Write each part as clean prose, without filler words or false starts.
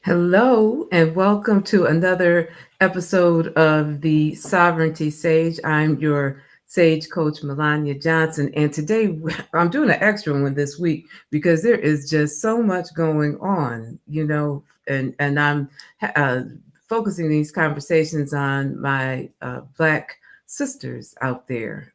Hello, and welcome to another episode of the Sovereignty Sage. I'm your Sage Coach, Melonya Johnson, and today I'm doing an extra one this week because there is just so much going on, and I'm uh, focusing these conversations on my Black sisters out there.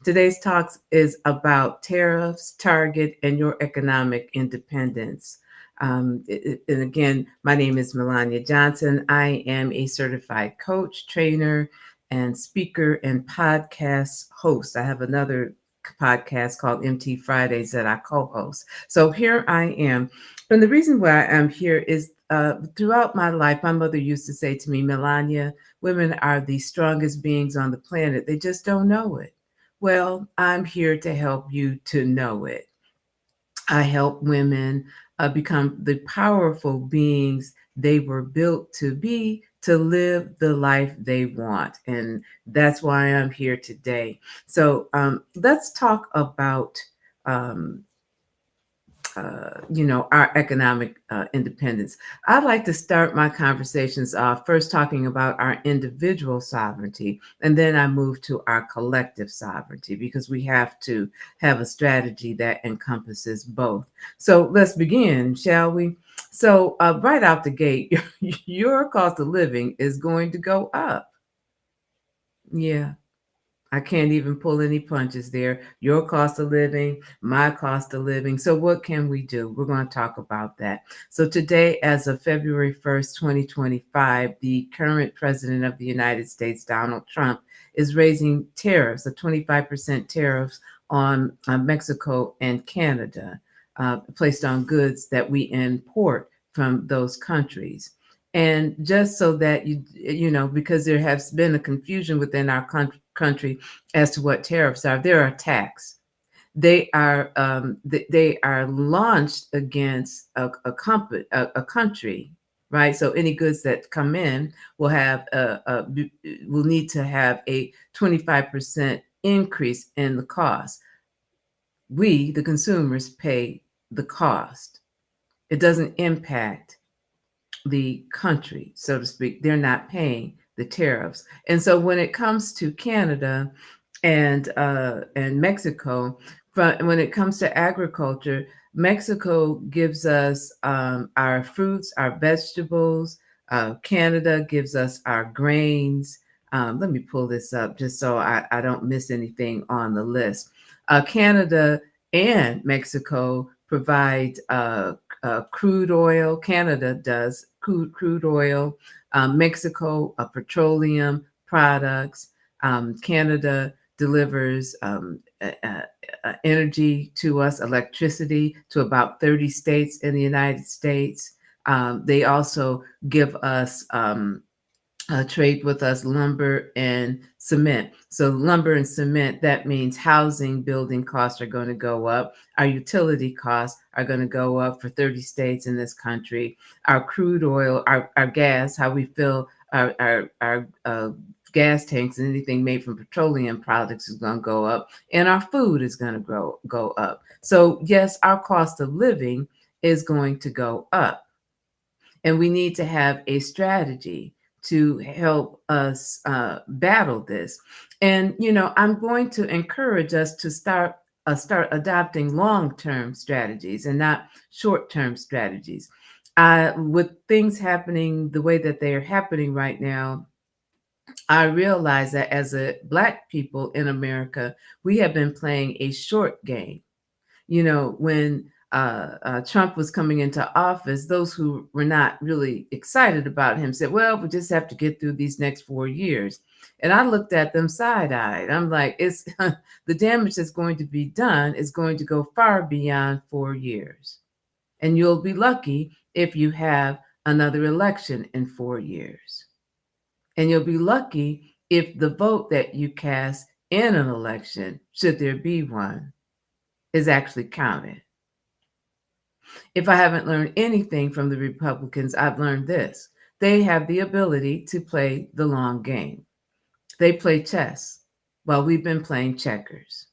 Today's talk is about tariffs, Target, and your economic independence. And again, my name is Melonya Johnson. I am a certified coach, trainer, and speaker and podcast host. I have another podcast called MT Fridays that I co host. So here I am. And the reason why I'm here is throughout my life, my mother used to say to me, Melania, women are the strongest beings on the planet. They just don't know it. Well, I'm here to help you to know it. I help women become the powerful beings they were built to be to live the life they want. And that's why I'm here today. So let's talk about um, our economic independence. I'd like to start my conversations off first talking about our individual sovereignty, and then I move to our collective sovereignty because we have to have a strategy that encompasses both. So let's begin, shall we? So, right out the gate, your cost of living is going to go up. Yeah. I can't even pull any punches there. Your cost of living, my cost of living. So, what can we do? We're going to talk about that. So, today, as of February 1st, 2025, the current president of the United States, Donald Trump, is raising tariffs, a 25% tariffs on Mexico and Canada, placed on goods that we import from those countries. And just so that because there has been a confusion within our country as to what tariffs are, there are tax. They are launched against a country, right? So any goods that come in will need to have a 25% increase in the cost. We, the consumers, pay the cost. It doesn't impact the country, so to speak. They're not paying the tariffs. And so when it comes to Canada and Mexico, when it comes to agriculture, Mexico gives us our fruits, our vegetables. Canada gives us our grains. Let me pull this up just so I don't miss anything on the list. Canada and Mexico provide crude oil. Canada does crude oil. Mexico, petroleum products. Canada delivers energy to us, electricity to about 30 states in the United States. They also give us trade with us lumber and cement. So lumber and cement, that means housing, building costs are going to go up. Our utility costs are going to go up for 30 states in this country. Our crude oil, our gas, how we fill our gas tanks and anything made from petroleum products is going to go up. And our food is going to go up. So yes, our cost of living is going to go up. And we need to have a strategy to help us battle this. And I'm going to encourage us to start adopting long-term strategies and not short-term strategies. With things happening the way that they are happening right now, I realize that as a Black people in America, we have been playing a short game. When Trump was coming into office, those who were not really excited about him said, well, we just have to get through these next 4 years. And I looked at them side-eyed. I'm like, it's the damage that's going to be done is going to go far beyond 4 years. And you'll be lucky if you have another election in 4 years. And you'll be lucky if the vote that you cast in an election, should there be one, is actually counted. If I haven't learned anything from the Republicans, I've learned this. They have the ability to play the long game. They play chess while we've been playing checkers.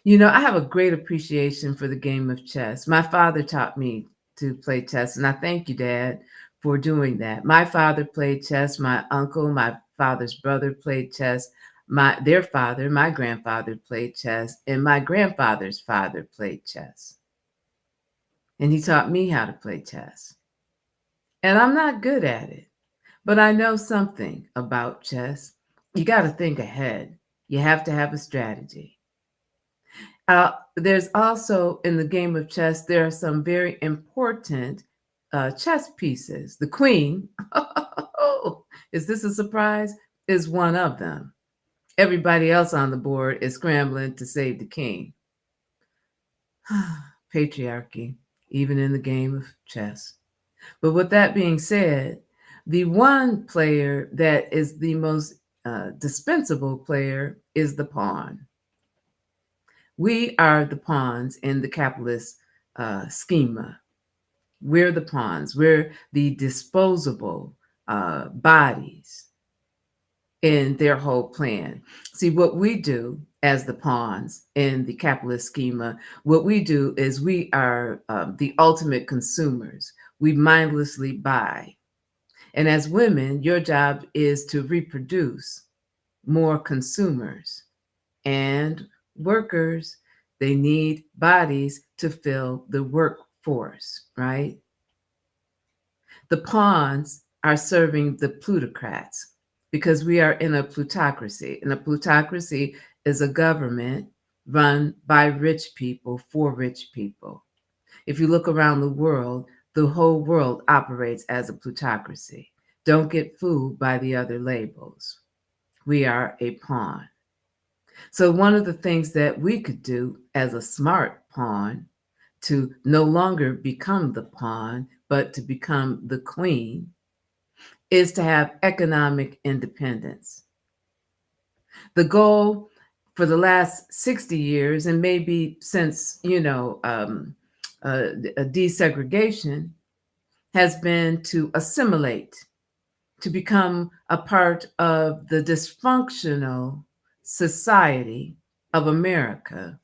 I have a great appreciation for the game of chess. My father taught me to play chess, and I thank you, Dad, for doing that. My father played chess. My uncle, my father's brother played chess. Their father, my grandfather played chess, and my grandfather's father played chess. And he taught me how to play chess. And I'm not good at it, but I know something about chess. You got to think ahead. You have to have a strategy. There's also, in the game of chess, there are some very important chess pieces. The queen, oh, is this a surprise? Is one of them. Everybody else on the board is scrambling to save the king. Patriarchy, even in the game of chess. But with that being said, the one player that is the most dispensable player is the pawn. We are the pawns in the capitalist schema. We're the pawns. We're the disposable bodies in their whole plan. See, what we do as the pawns in the capitalist schema, what we do is we are the ultimate consumers. We mindlessly buy. And as women, your job is to reproduce more consumers. And workers, they need bodies to fill the workforce, right? The pawns are serving the plutocrats because we are in a plutocracy. And a plutocracy is a government run by rich people for rich people. If you look around the world, the whole world operates as a plutocracy. Don't get fooled by the other labels. We are a pawn. So one of the things that we could do as a smart pawn to no longer become the pawn, but to become the queen, is to have economic independence. The goal for the last 60 years, and maybe since, desegregation, has been to assimilate, to become a part of the dysfunctional society of America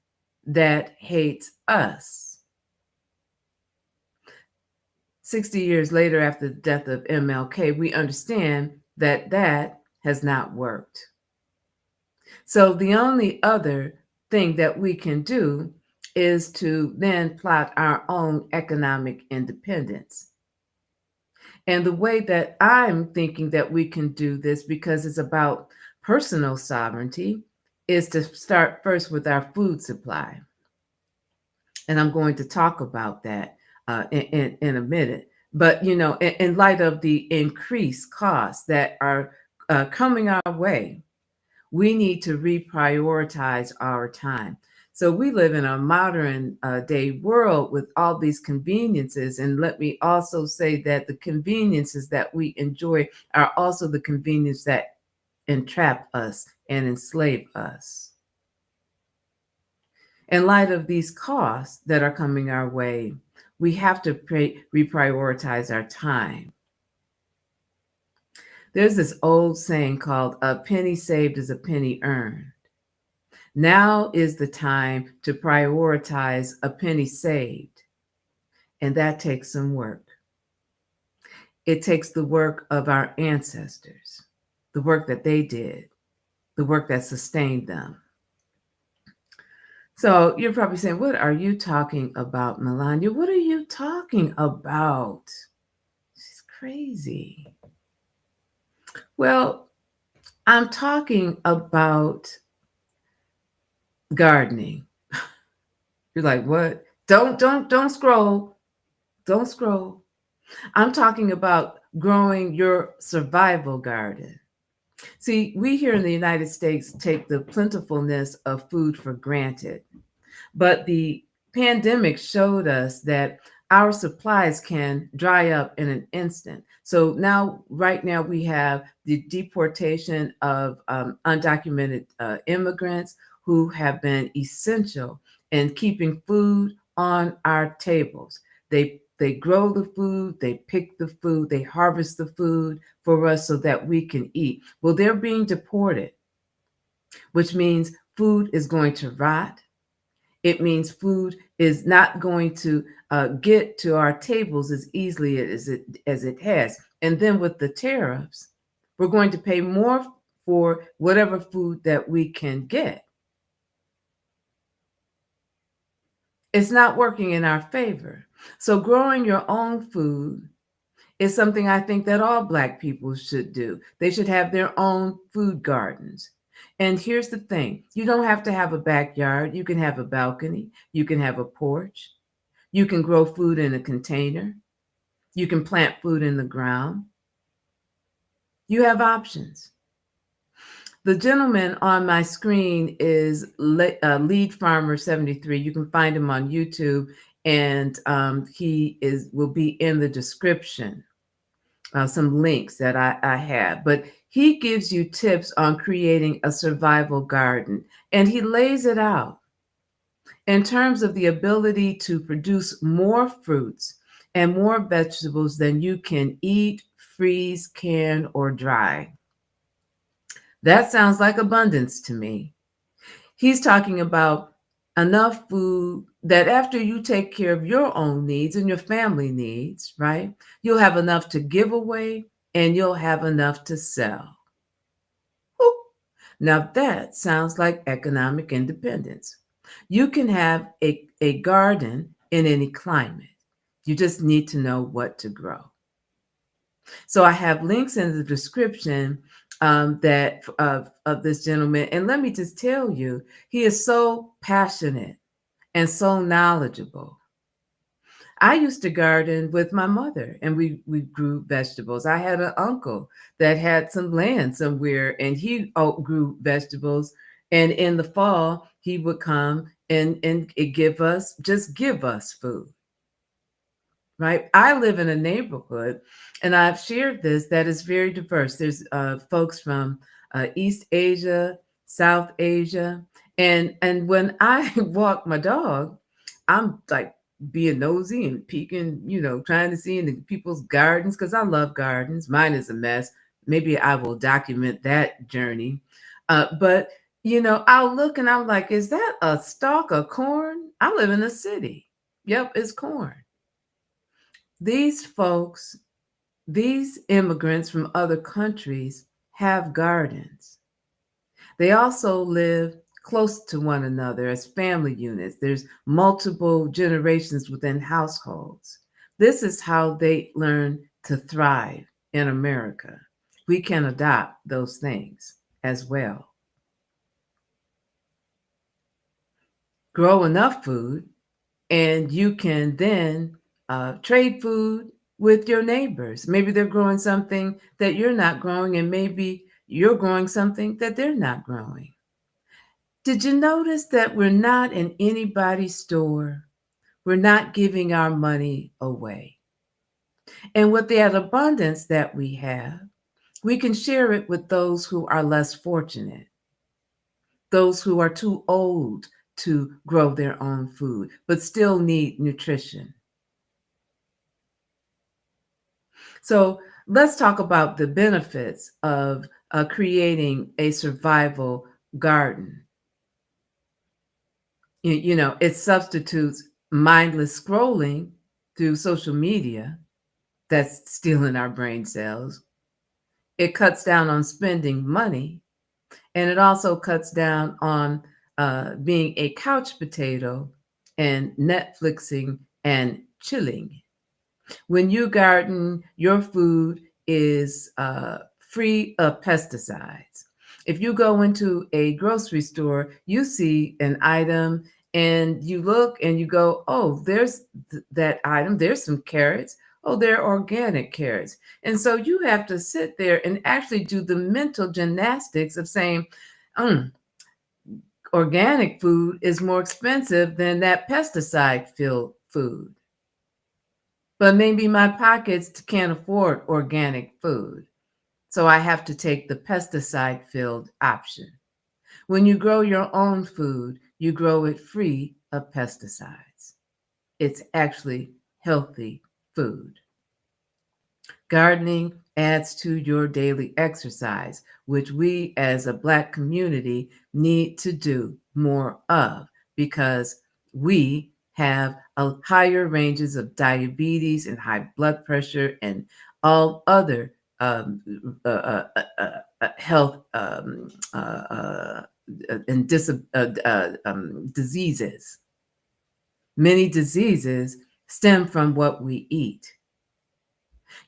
that hates us. 60 years later, after the death of MLK, we understand that that has not worked. So the only other thing that we can do is to then plot our own economic independence. And the way that I'm thinking that we can do this, because it's about personal sovereignty, is to start first with our food supply. And I'm going to talk about that in a minute. But, in light of the increased costs that are coming our way, we need to reprioritize our time. So we live in a modern day world with all these conveniences. And let me also say that the conveniences that we enjoy are also the conveniences that entrap us and enslave us. In light of these costs that are coming our way, we have to reprioritize our time. There's this old saying called "a penny saved is a penny earned." Now is the time to prioritize a penny saved, and that takes some work. It takes the work of our ancestors, the work that they did, the work that sustained them. So you're probably saying, what are you talking about, Melonya? What are you talking about? She's crazy. Well, I'm talking about gardening. You're like, what? Don't scroll. Don't scroll. I'm talking about growing your survival garden. See, we here in the United States take the plentifulness of food for granted. But the pandemic showed us that our supplies can dry up in an instant. So right now, we have the deportation of undocumented immigrants who have been essential in keeping food on our tables. They grow the food, they pick the food, they harvest the food for us so that we can eat. Well, they're being deported, which means food is going to rot. It means food is not going to get to our tables as easily as it has. And then with the tariffs, we're going to pay more for whatever food that we can get. It's not working in our favor. So growing your own food is something I think that all Black people should do. They should have their own food gardens. And here's the thing, you don't have to have a backyard. You can have a balcony. You can have a porch. You can grow food in a container. You can plant food in the ground. You have options. The gentleman on my screen is Lead Farmer 73. You can find him on YouTube, and he will be in the description. Some links that I have, but he gives you tips on creating a survival garden, and he lays it out in terms of the ability to produce more fruits and more vegetables than you can eat, freeze, can, or dry. That sounds like abundance to me. He's talking about enough food that after you take care of your own needs and your family needs, right, you'll have enough to give away and you'll have enough to sell. Whew. Now that sounds like economic independence. You can have a garden in any climate. You just need to know what to grow. So I have links in the description that of this gentleman. And let me just tell you, he is so passionate and so knowledgeable. I used to garden with my mother and we grew vegetables. I had an uncle that had some land somewhere and he grew vegetables. And in the fall, he would come and give us food. Right? I live in a neighborhood, and I've shared this, that is very diverse. There's folks from East Asia, South Asia, and when I walk my dog, I'm like being nosy and peeking, trying to see into people's gardens because I love gardens. Mine is a mess. Maybe I will document that journey. But I'll look and I'm like, is that a stalk of corn? I live in a city. Yep, it's corn. These folks, these immigrants from other countries have gardens. They also live close to one another as family units. There's multiple generations within households. This is how they learn to thrive in America. We can adopt those things as well. Grow enough food, and you can then trade food with your neighbors. Maybe they're growing something that you're not growing, and maybe you're growing something that they're not growing. Did you notice that we're not in anybody's store? We're not giving our money away. And with that abundance that we have, we can share it with those who are less fortunate, those who are too old to grow their own food, but still need nutrition. So let's talk about the benefits of creating a survival garden. It substitutes mindless scrolling through social media that's stealing our brain cells. It cuts down on spending money, and it also cuts down on being a couch potato and Netflixing and chilling. When you garden, your food is free of pesticides. If you go into a grocery store, you see an item and you look and you go, oh, there's that item. There's some carrots. Oh, they're organic carrots. And so you have to sit there and actually do the mental gymnastics of saying, organic food is more expensive than that pesticide-filled food. But maybe my pockets can't afford organic food. So I have to take the pesticide-filled option. When you grow your own food, you grow it free of pesticides. It's actually healthy food. Gardening adds to your daily exercise, which we as a Black community need to do more of, because we have higher ranges of diabetes and high blood pressure and all other um, health and diseases. Many diseases stem from what we eat.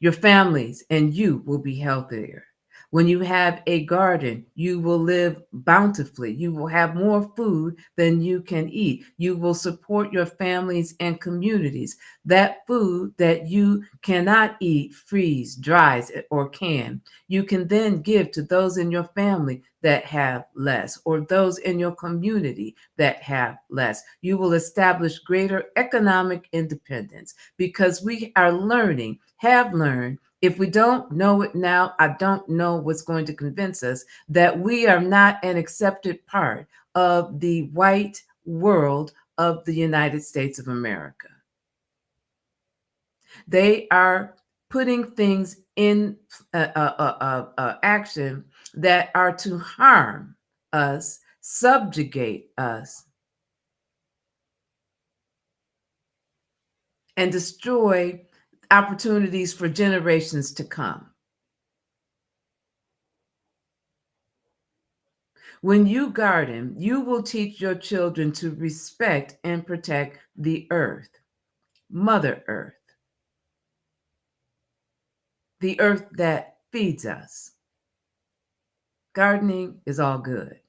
Your families and you will be healthier. When you have a garden, you will live bountifully. You will have more food than you can eat. You will support your families and communities. That food that you cannot eat, freeze, dries, or can, you can then give to those in your family that have less, or those in your community that have less. You will establish greater economic independence because we are learning, have learned. If we don't know it now, I don't know what's going to convince us that we are not an accepted part of the white world of the United States of America. They are putting things in action that are to harm us, subjugate us, and destroy opportunities for generations to come. When you garden, you will teach your children to respect and protect the earth, Mother Earth, the earth that feeds us. Gardening is all good.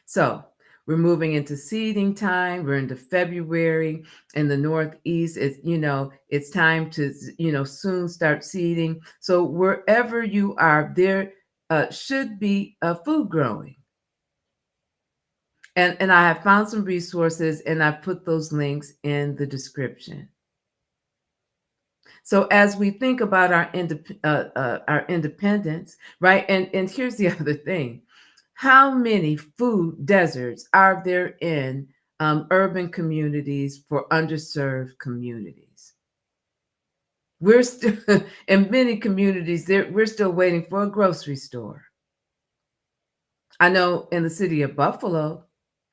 So we're moving into seeding time. We're into February in the Northeast. It's time to, soon start seeding. So wherever you are, there should be food growing. And I have found some resources and I put those links in the description. So as we think about our independence, right? And here's the other thing: how many food deserts are there in urban communities for underserved communities? We're still in many communities there. We're still waiting for a grocery store. I know in the city of Buffalo,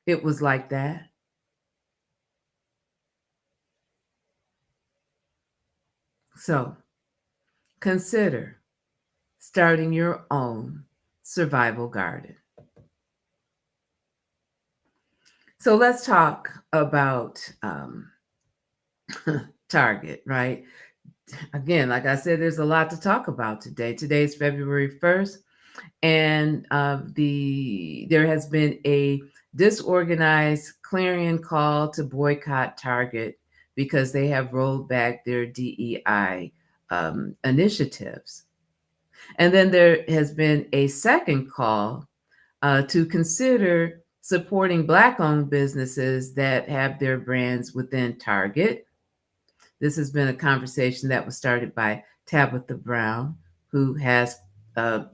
it was like that. So consider starting your own survival garden. So let's talk about Target, right? Again, like I said, there's a lot to talk about today. Today's February 1st, and there has been a disorganized clarion call to boycott Target because they have rolled back their DEI initiatives. And then there has been a second call to consider supporting Black-owned businesses that have their brands within Target. This has been a conversation that was started by Tabitha Brown, who has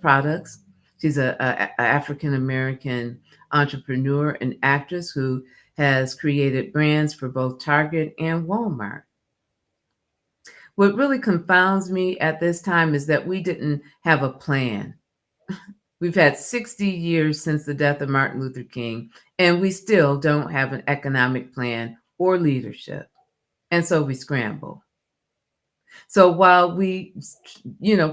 products. She's an African-American entrepreneur and actress who has created brands for both Target and Walmart. What really confounds me at this time is that we didn't have a plan. We've had 60 years since the death of Martin Luther King, and we still don't have an economic plan or leadership. And so we scramble. So while we,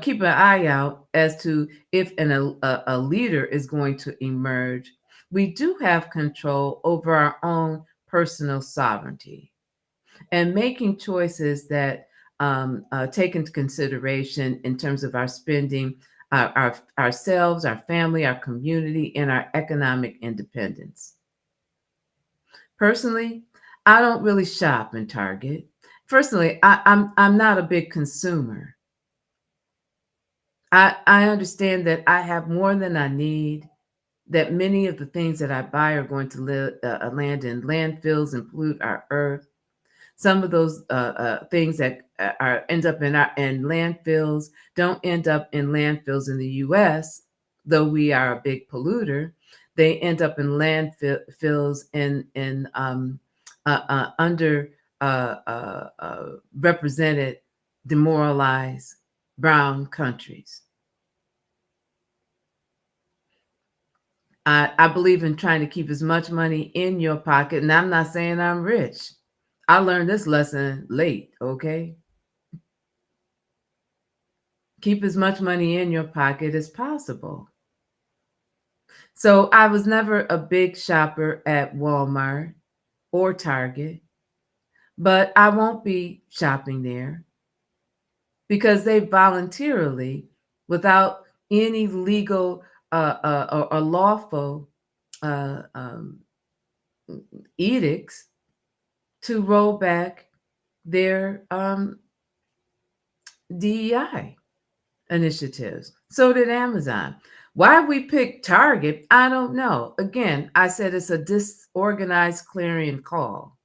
keep an eye out as to if a leader is going to emerge, we do have control over our own personal sovereignty and making choices that take into consideration in terms of our spending, ourselves, our family, our community, and our economic independence. Personally, I don't really shop in Target. Personally, I'm not a big consumer. I understand that I have more than I need, that many of the things that I buy are going to land in landfills and pollute our earth. Some of those things that end up in landfills don't end up in landfills in the U.S., though we are a big polluter. They end up in landfills in under represented, demoralized brown countries. I believe in trying to keep as much money in your pocket. And I'm not saying I'm rich. I learned this lesson late, okay? Keep as much money in your pocket as possible. So I was never a big shopper at Walmart or Target, but I won't be shopping there because they voluntarily, without any legal or lawful uh, um, edicts, to roll back their DEI initiatives. So did Amazon. Why we picked Target, I don't know. Again, I said it's a disorganized clarion call.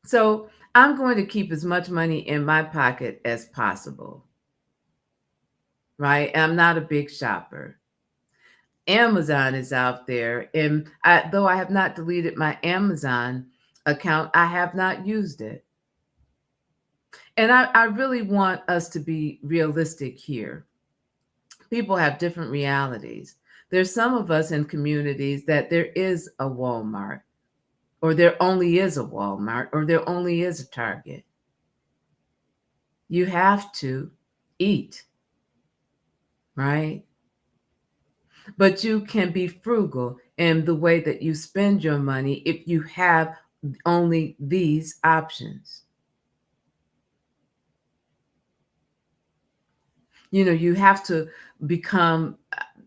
So I'm going to keep as much money in my pocket as possible, right? I'm not a big shopper. Amazon is out there, and though I have not deleted my Amazon account, I have not used it. And I really want us to be realistic here. People have different realities. There's some of us in communities that there is a Walmart, or there only is a Walmart, or there only is a Target. You have to eat, right? But you can be frugal in the way that you spend your money if you have only these options. You have to become.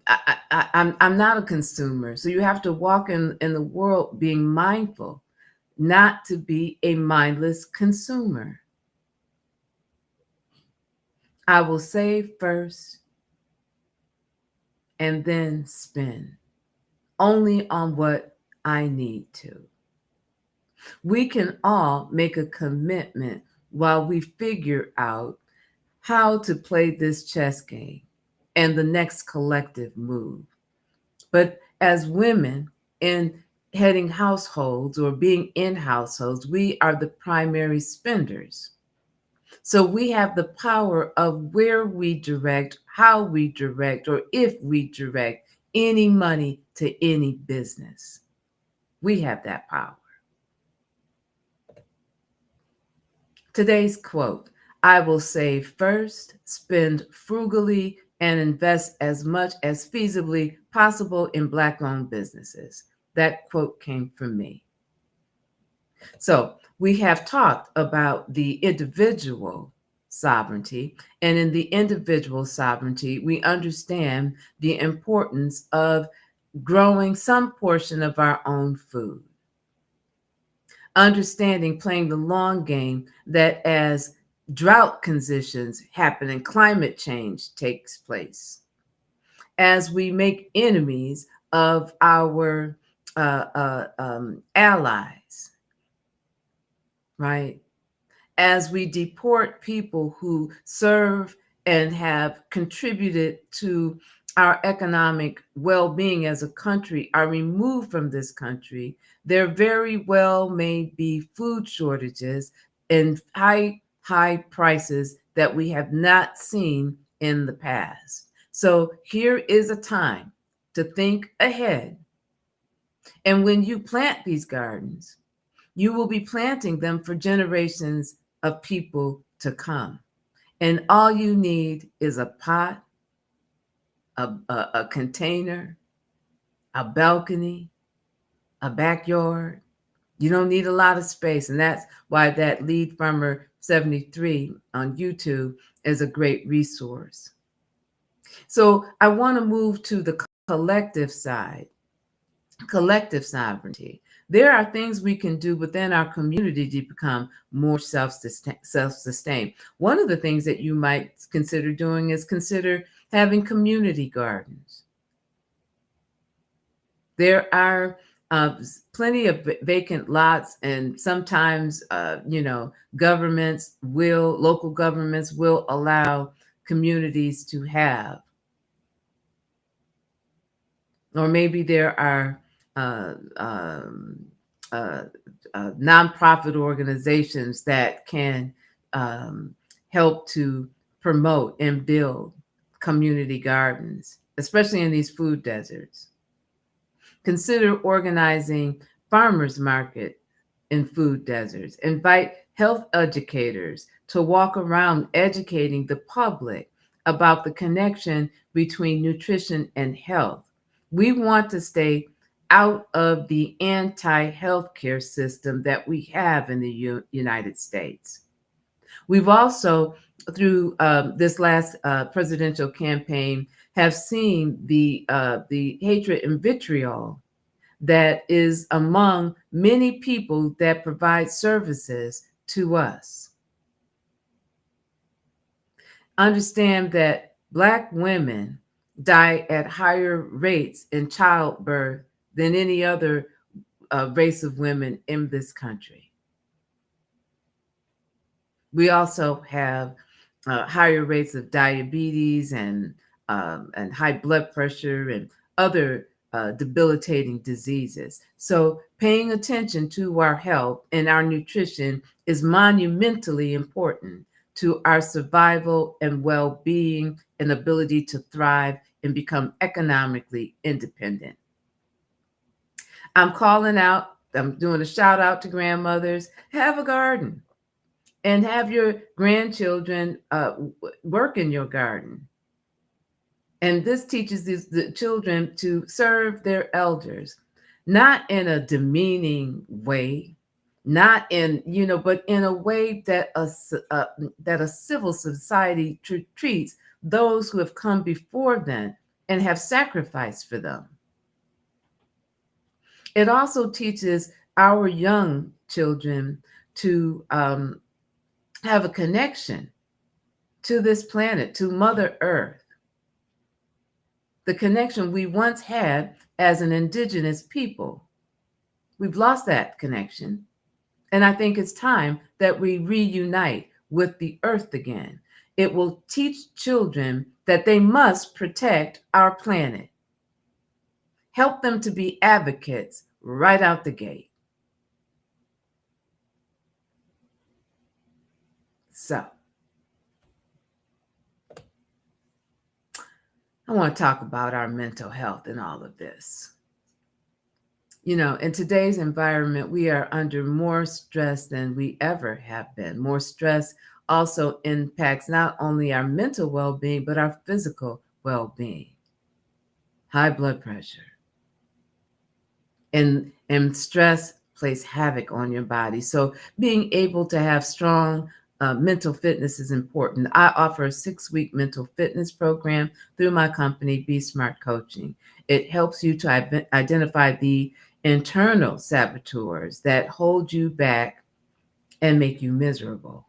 I'm not a consumer, so you have to walk in the world being mindful, not to be a mindless consumer. I will save first and then spend only on what I need to. We can all make a commitment while we figure out how to play this chess game and the next collective move. But as women in heading households or being in households, we are the primary spenders. So we have the power of where we direct, how we direct, or if we direct any money to any business. We have that power. Today's quote: I will save first, spend frugally, and invest as much as feasibly possible in Black owned businesses. That quote came from me. So we have talked about the individual sovereignty, and in the individual sovereignty, we understand the importance of growing some portion of our own food. Understanding playing the long game, that as drought conditions happen and climate change takes place, as we make enemies of our allies, right? As we deport people who serve and have contributed to our economic well-being as a country, are removed from this country, there very well may be food shortages and high prices that we have not seen in the past. So here is a time to think ahead. And when you plant these gardens, you will be planting them for generations of people to come. And all you need is a pot, a container, a balcony, a backyard. You don't need a lot of space. And that's why that Lead Farmer 73 on YouTube is a great resource. So I want to move to the collective side, collective sovereignty. There are things we can do within our community to become more self-sustained. One of the things that you might consider doing is consider having community gardens. There are plenty of vacant lots, and sometimes, local governments will allow communities to have, or maybe there are uh, um, uh, nonprofit organizations that can help to promote and build community gardens. especially in these food deserts. Consider organizing farmers market in food deserts. Invite health educators to walk around educating the public about the connection between nutrition and health. We want to stay out of the anti-healthcare system that we have in the United States. We've also, through this last presidential campaign, have seen the hatred and vitriol that is among many people that provide services to us. Understand that Black women die at higher rates in childbirth than any other race of women in this country. We also have higher rates of diabetes and high blood pressure and other debilitating diseases. So paying attention to our health and our nutrition is monumentally important to our survival and well-being and ability to thrive and become economically independent. I'm calling out, I'm doing a shout out to grandmothers. Have a garden and have your grandchildren work in your garden. And this teaches the children to serve their elders, not in a demeaning way, not in, but in a way that a civil society treats those who have come before them and have sacrificed for them. It also teaches our young children to have a connection to this planet, to Mother Earth. The connection we once had as an indigenous people. We've lost that connection. And I think it's time that we reunite with the earth again. It will teach children that they must protect our planet. Help them to be advocates right out the gate. So, I want to talk about our mental health in all of this. In today's environment, we are under more stress than we ever have been. More stress also impacts not only our mental well-being, but our physical well-being. High blood pressure. And stress plays havoc on your body. So being able to have strong mental fitness is important. I offer a 6-week mental fitness program through my company, Be Smart Coaching. It helps you to identify the internal saboteurs that hold you back and make you miserable.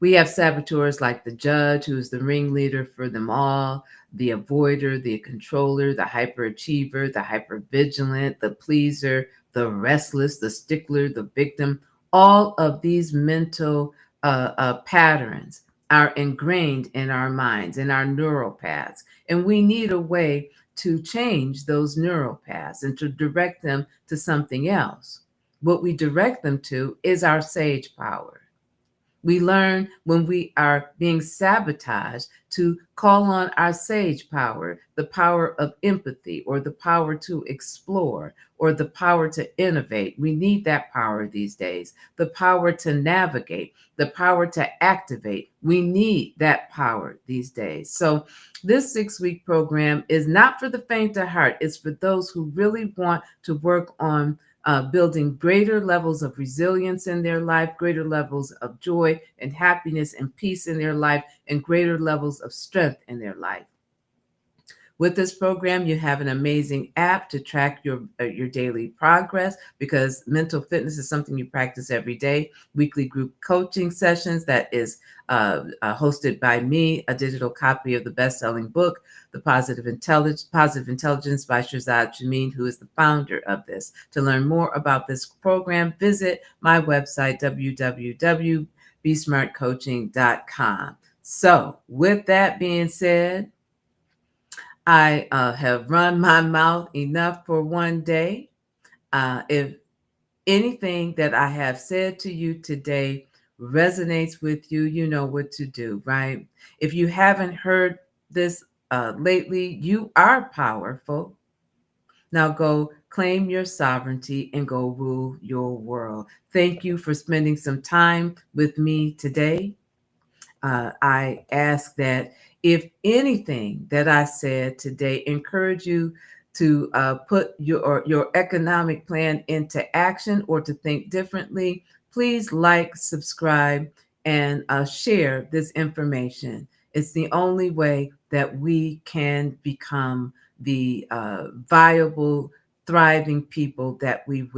We have saboteurs like the judge, who is the ringleader for them all, the avoider, the controller, the hyperachiever, the hypervigilant, the pleaser, the restless, the stickler, the victim. All of these mental patterns are ingrained in our minds, in our neural paths. And we need a way to change those neural paths and to direct them to something else. What we direct them to is our sage power. We learn when we are being sabotaged to call on our sage power, the power of empathy, or the power to explore, or the power to innovate. We need that power these days. The power to navigate, the power to activate. We need that power these days. So this 6-week program is not for the faint of heart. It's for those who really want to work on building greater levels of resilience in their life, greater levels of joy and happiness and peace in their life, and greater levels of strength in their life. With this program, you have an amazing app to track your daily progress, because mental fitness is something you practice every day. Weekly group coaching sessions that is hosted by me, a digital copy of the best-selling book, The Positive Intelligence by Shirzad Chamine, who is the founder of this. To learn more about this program, visit my website, www.besmartcoaching.com. So with that being said, I have run my mouth enough for one day. If anything that I have said to you today resonates with you, you know what to do, right? If you haven't heard this lately. You are powerful. Now go claim your sovereignty and go rule your world. Thank you for spending some time with me today. I ask that if anything that I said today encourage you to put your economic plan into action or to think differently, please like, subscribe, and share this information. It's the only way that we can become the viable, thriving people that we will.